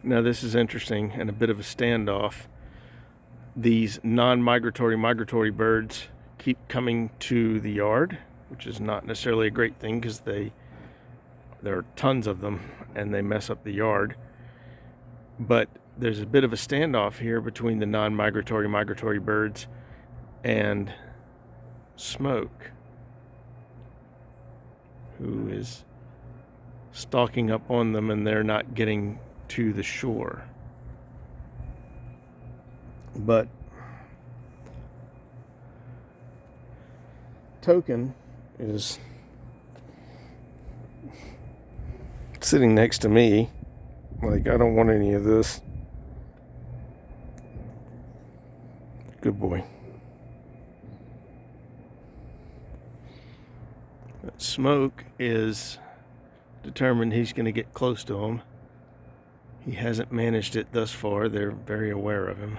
Now this is interesting and a bit of a standoff. These non-migratory migratory birds keep coming to the yard, which is not necessarily a great thing because there are tons of them and they mess up the yard. But there's a bit of a standoff here between the non-migratory migratory birds and Smoke, who is stalking up on them, and they're not getting to the shore. But Token is sitting next to me like, I don't want any of this. Good boy. But Smoke is determined he's going to get close to him. He hasn't managed it thus far. They're very aware of him.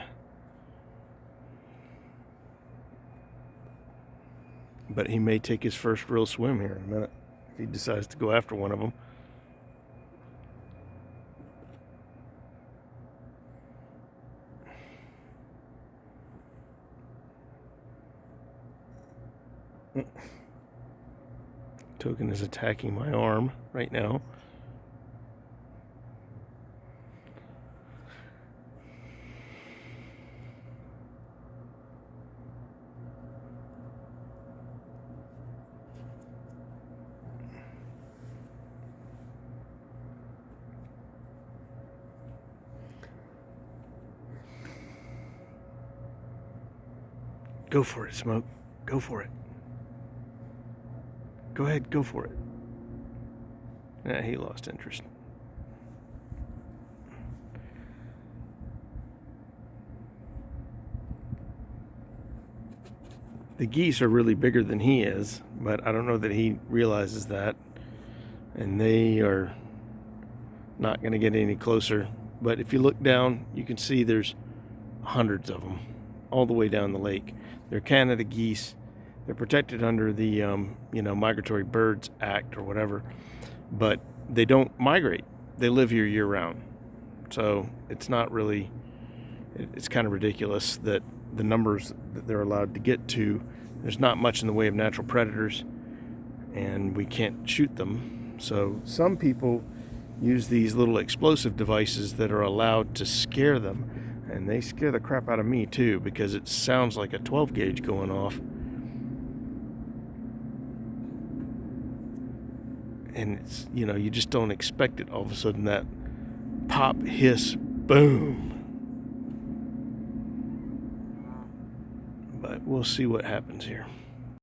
But he may take his first real swim here in a minute if he decides to go after one of them. Token is attacking my arm right now. Go for it, Smoke. Go for it. Go ahead, go for it. Nah, he lost interest. The geese are really bigger than he is, but I don't know that he realizes that. And they are not going to get any closer. But if you look down, you can see there's hundreds of them all the way down the lake. They're Canada geese. They're protected under the Migratory Birds Act or whatever, but they don't migrate. They live here year-round. So it's not really, it's kind of ridiculous that the numbers that they're allowed to get to, there's not much in the way of natural predators, and we can't shoot them. So some people use these little explosive devices that are allowed to scare them, and they scare the crap out of me too, because it sounds like a 12 gauge going off. And it's, you just don't expect it. All of a sudden, that pop, hiss, boom. But we'll see what happens here.